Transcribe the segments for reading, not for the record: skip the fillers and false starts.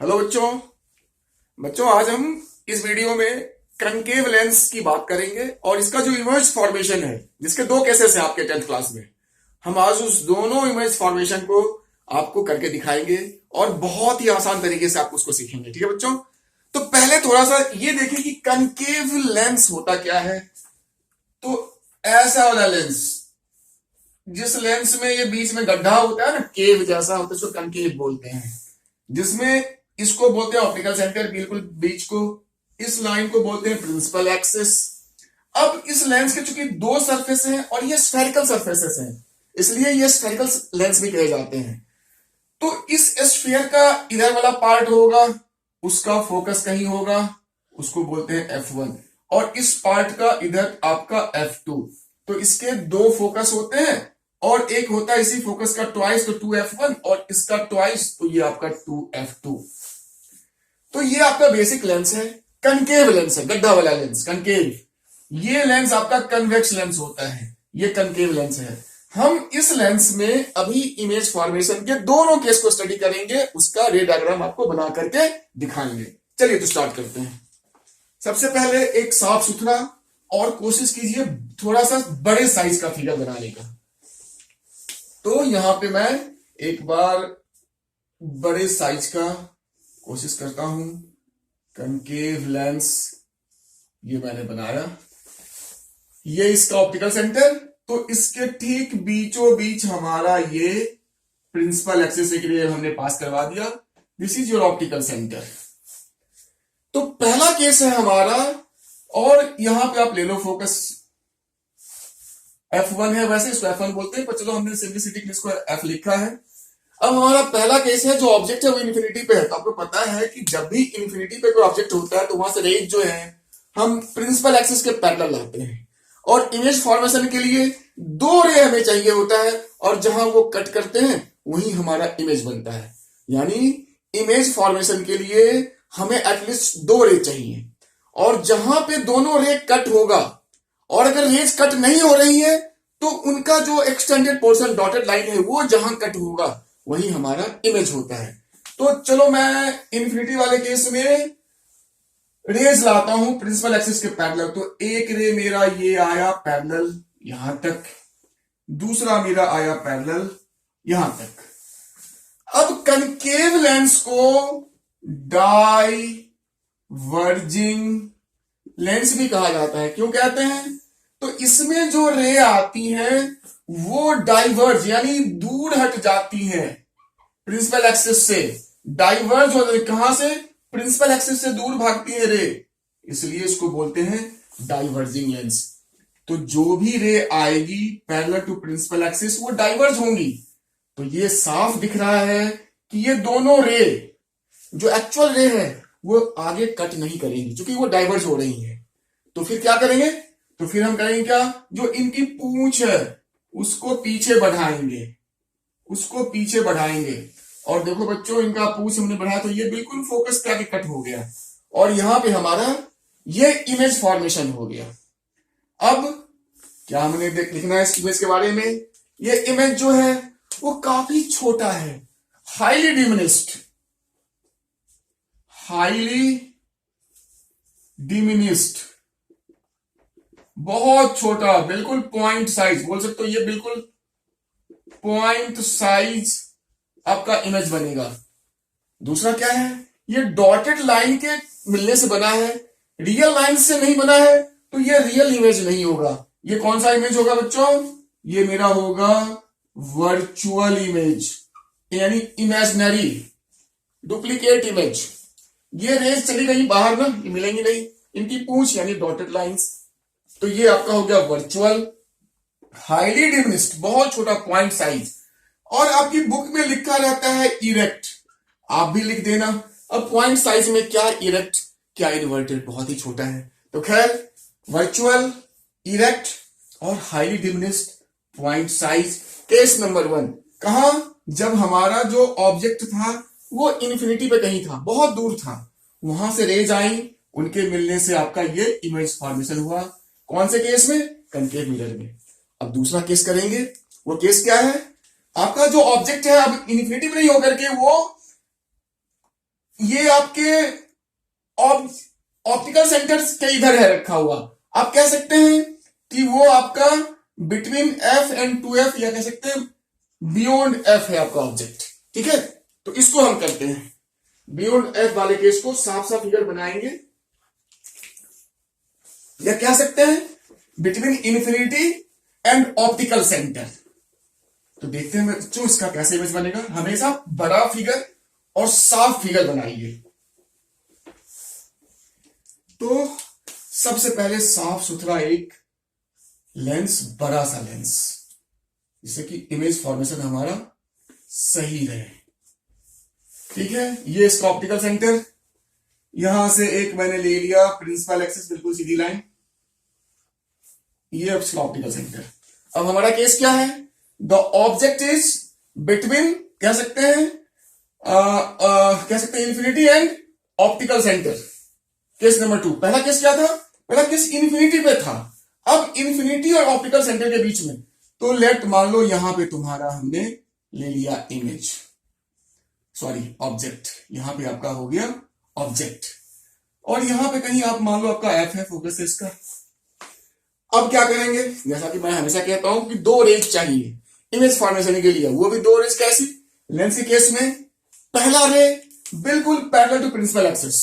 Hello बच्चों। बच्चों आज हम इस वीडियो में कनकेव लेंस की बात करेंगे और इसका जो इमेज फॉर्मेशन है जिसके दो केसेस हैं आपके 10th क्लास में। हम आज उस दोनों इमेज फॉर्मेशन को आपको करके दिखाएंगे और बहुत ही आसान तरीके से आप उसको सीखेंगे। ठीक है बच्चों, तो पहले थोड़ा सा ये देखें कि कनकेव लेंस होता क्या है। तो ऐसा वाला लेंस, जिस लेंस में ये बीच में गड्ढा होता है ना, केव जैसा होता है, उसको कनकेव बोलते हैं। जिसमें इसको बोलते हैं ऑप्टिकल सेंटर, बिल्कुल बीच को। इस लाइन को बोलते हैं प्रिंसिपल एक्सिस। अब इस लेंस के चूंकि दो सरफेस हैं और ये स्फेरिकल सरफेसेस हैं, इसलिए ये स्फेरिकल लेंस भी कहे जाते हैं। तो इस स्फीयर का इधर वाला पार्ट होगा, उसका फोकस कहीं होगा, उसको बोलते हैं F1। और इस पार्ट का इधर आपका F2। तो इसके दो फोकस होते हैं और एक होता है इसी फोकस का ट्वाइस, तो 2F1, और इसका ट्वाइस, तो ये आपका 2F2। तो ये आपका बेसिक लेंस है, कनकेव लेंस है, गड्ढा वाला लेंस कनकेव। ये लेंस आपका कन्वेक्स लेंस होता है, ये कनकेव लेंस है। हम इस लेंस में अभी इमेज फॉर्मेशन के दोनों केस को स्टडी करेंगे, उसका रे डायग्राम आपको बना करके दिखाएंगे। चलिए तो स्टार्ट करते हैं। सबसे पहले एक साफ सुथरा, और कोशिश कीजिए थोड़ा सा बड़े साइज का फिगर बनाने का। तो यहां पे मैं एक बार बड़े साइज का कोशिश करता हूं। कनकेव लेंस ये मैंने बनाया, ये इसका ऑप्टिकल सेंटर। तो इसके ठीक बीचों बीच हमारा ये प्रिंसिपल एक्सिस एक रे हमने पास करवा दिया। This is your optical centre. तो पहला केस है हमारा, और यहां पे आप ले लो फोकस F1 है, वैसे इसको F1 बोलते हैं, पर चलो हमने सिंप्लिसिटी के लिए इसको F लिखा है। अब हमारा पहला केस है, जो ऑब्जेक्ट है वो इन्फिनिटी पे है। तो आपको पता है कि जब भी इन्फिनिटी पे कोई ऑब्जेक्ट होता है तो वहां से रेज जो है हम प्रिंसिपल एक्सिस के पैरेलल लाते हैं। और इमेज फॉर्मेशन के लिए दो रे हमें चाहिए होता है, और जहां वो कट करते हैं वहीं हमारा इमेज बनता है। यानी इमेज फॉर्मेशन के लिए हमें एटलीस्ट दो रे चाहिए, और जहां पे दोनों रे कट होगा, और अगर रेज कट नहीं हो रही है तो उनका जो एक्सटेंडेड पोर्शन डॉटेड लाइन है वो जहां कट होगा वही हमारा इमेज होता है। तो चलो मैं इन्फिनिटी वाले केस में रेज लाता हूं प्रिंसिपल एक्सिस के पैरेलल। तो एक रे मेरा ये आया पैरेलल यहां तक, दूसरा मेरा आया पैरेलल यहां तक। अब कनकेव लेंस को डाइवर्जिंग लेंस भी कहा जाता है। क्यों कहते हैं? तो इसमें जो रे आती हैं वो डाइवर्ज यानी दूर हट जाती हैं प्रिंसिपल एक्सिस से। डाइवर्ज हो जाती, कहां से? प्रिंसिपल एक्सिस से दूर भागती है रे, इसलिए इसको बोलते हैं डाइवर्जिंग लेंस। तो जो भी रे आएगी पैरेलल टू प्रिंसिपल एक्सिस वो डाइवर्ज होंगी। तो ये साफ दिख रहा है कि ये दोनों रे जो एक्चुअल रे है वो आगे कट नहीं करेंगी, क्योंकि वो डाइवर्ज हो रही है। तो फिर क्या करेंगे? तो फिर हम करेंगे क्या? जो इनकी पूंछ है उसको पीछे बढ़ाएंगे, उसको पीछे बढ़ाएंगे। और देखो बच्चों, इनका पूंछ हमने बढ़ाया तो ये बिल्कुल फोकस पे आके कट हो गया, और यहां पे हमारा ये इमेज फॉर्मेशन हो गया। अब क्या हमने लिखना है इस इमेज के बारे में? ये इमेज जो है वो काफी छोटा है, हाईली डिमिनिस्ड, हाईली डिमिनिस्ड, बहुत छोटा, बिल्कुल पॉइंट साइज बोल सकते हो। ये बिल्कुल पॉइंट साइज आपका इमेज बनेगा। दूसरा क्या है? ये डॉटेड लाइन के मिलने से बना है, रियल लाइन से नहीं बना है, तो ये रियल इमेज नहीं होगा। ये कौन सा इमेज होगा बच्चों? ये मेरा होगा वर्चुअल इमेज, यानी इमेजिनरी डुप्लीकेट इमेज। ये रेज चली गई बाहर ना, ये मिलेंगी नहीं, इनकी पूंछ यानी डॉटेड लाइंस। तो ये आपका हो गया वर्चुअल, हाईली डिमिनिस्ड, बहुत छोटा पॉइंट साइज। और आपकी बुक में लिखा रहता है इरेक्ट, आप भी लिख देना। अब पॉइंट साइज में क्या इरेक्ट क्या इन्वर्टेड, बहुत ही छोटा है। तो खैर, वर्चुअल, इरेक्ट और highly diminished point size. Case number 1 कहां? जब हमारा जो ऑब्जेक्ट था वो इन्फिनिटी पे कहीं था, बहुत दूर था, वहां से रेज आई, उनके मिलने से आपका ये इमेज फॉर्मेशन हुआ। कौन से केस में? कनकेव मिरर में। अब दूसरा केस करेंगे, वो केस क्या है? आपका जो ऑब्जेक्ट है अब इन्फिनिटी में नहीं होकर के वो ये आपके ऑप्टिकल सेंटर के इधर है रखा हुआ, आप कह सकते हैं कि वो आपका बिटवीन एफ एंड 2F, या कह सकते हैं बियॉन्ड एफ है आपका ऑब्जेक्ट। ठीक है, तो इसको हम करते हैं बियॉन्ड एफ वाले केस को साफ साफ फिगर बनाएंगे, या कह सकते हैं between infinity and optical centre. तो देखते हैं बच्चों इसका कैसे इमेज बनेगा। हमेशा बड़ा फिगर और साफ फिगर बनाइए। तो सबसे पहले साफ सुथरा एक लेंस, बड़ा सा लेंस, जिससे कि इमेज फॉर्मेशन हमारा सही रहे। ठीक है, ये इसका ऑप्टिकल सेंटर, यहां से एक मैंने ले लिया प्रिंसिपल एक्सिस, बिल्कुल सीधी लाइन, ये इसका ऑप्टिकल सेंटर। अब हमारा केस क्या है, द ऑब्जेक्ट इज बिटवीन, कह सकते हैं infinity and optical centre. Case number 2, पहला केस क्या था, पहला केस इन्फिनिटी पे था, अब इन्फिनिटी और ऑप्टिकल सेंटर के बीच में। तो लेट मान लो यहां पे तुम्हारा हमने ले लिया इमेज, सॉरी ऑब्जेक्ट, यहां पे आपका हो गया ऑब्जेक्ट, और यहां पे कहीं आप मान लो आपका एफ है फोकस है इसका। अब क्या करेंगे, जैसा कि मैं हमेशा कहता हूं कि 2 रेज चाहिए इमेज फॉर्मेशन के लिए, वो भी 2 रेज कैसी, लेंस के केस में पहला रे बिल्कुल पैरेलल टू प्रिंसिपल एक्सिस,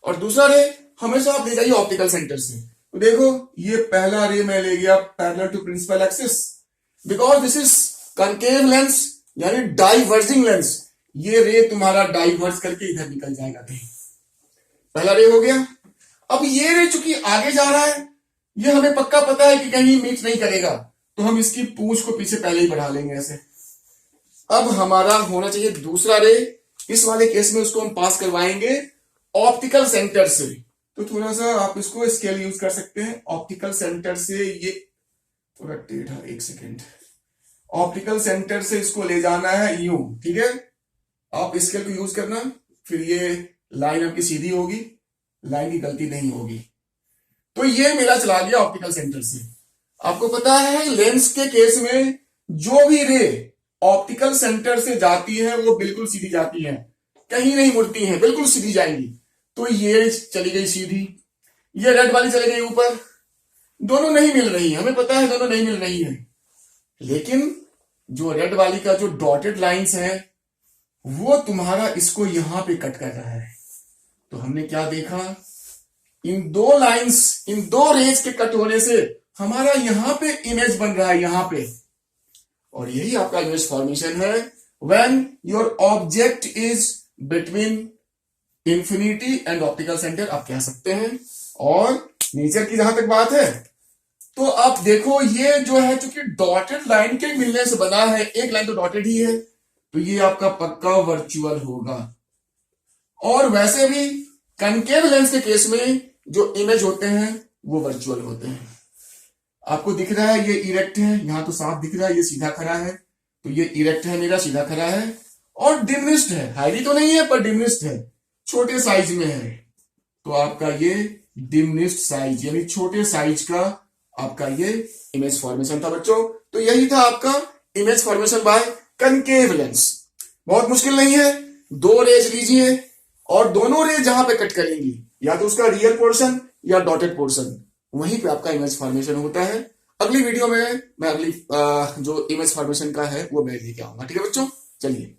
और दूसरा रे हमेशा आप ले जाइए ऑप्टिकल सेंटर से। तो देखो ये पहला रे मैं ले गया parallel to principal axis, because this is concave lens यानी डाइवर्जिंग लेंस, ये रे तुम्हारा डाइवर्स करके इधर निकल जाएगा कहीं, पहला रे हो गया। अब ये रे चूंकि आगे जा रहा है, ये हमें पक्का पता है कि कहीं मीट नहीं करेगा, तो हम इसकी पूंछ को पीछे पहले ही बढ़ा लेंगे ऐसे। अब हमारा होना चाहिए दूसरा रे, इस वाले केस में उसको हम पास करवाएंगे ऑप्टिकल सेंटर से। तो थोड़ा सा आप इसको स्केल यूज कर सकते हैं, ऑप्टिकल सेंटर से ये थोड़ा टेढ़ा, एक सेकेंड, ऑप्टिकल सेंटर से इसको ले जाना है यूं। ठीक है, आप स्केल को यूज करना, फिर ये लाइन आपकी सीधी होगी, लाइन की गलती नहीं होगी। तो ये मेरा चला गया ऑप्टिकल सेंटर से। आपको पता है लेंस के केस में जो भी रे ऑप्टिकल सेंटर से जाती है वो बिल्कुल सीधी जाती है, कहीं नहीं मुड़ती है, बिल्कुल सीधी जाएंगी। तो ये चली गई सीधी, ये रेड वाली चली गई ऊपर, दोनों नहीं मिल रही है, हमें पता है दोनों नहीं मिल रही है, लेकिन जो रेड वाली का जो डॉटेड लाइंस है वो तुम्हारा इसको यहां पे कट कर रहा है। तो हमने क्या देखा, इन 2 लाइंस, इन 2 रेज के कट होने से हमारा यहां पे इमेज बन रहा है, यहां पे, और यही आपका इमेज फॉर्मेशन है when your object is between infinity and optical centre, आप कह सकते हैं। और नेचर की जहां तक बात है, तो आप देखो ये जो है चूंकि डॉटेड लाइन के मिलने से बना है, एक लाइन तो डॉटेड ही है, तो ये आपका पक्का वर्चुअल होगा। और वैसे भी कनकेव लेंस के केस में जो इमेज होते हैं वो वर्चुअल होते हैं। आपको दिख रहा है ये इरेक्ट है, यहां तो साफ दिख रहा है, ये सीधा खड़ा है, तो ये इरेक्ट है मेरा, सीधा खड़ा है, और डिमिनिश्ड है, हाईली तो नहीं है पर डिमिनिश्ड है, छोटे साइज में है। तो आपका ये डिमिनिश्ड साइज यानी छोटे साइज का आपका ये इमेज फॉर्मेशन था बच्चों। तो यही था आपका image formation by concave lens. बहुत मुश्किल नहीं है, 2 रेज लीजिए और दोनों रेज जहां पे कट करेंगी, या तो उसका रियल पोर्शन या डॉटेड पोर्शन, वहीं पे आपका इमेज फॉर्मेशन होता है। अगली वीडियो में मैं अगली जो इमेज फॉर्मेशन का है वो मैं लेके आऊंगा। ठीक है बच्चों, चलिए।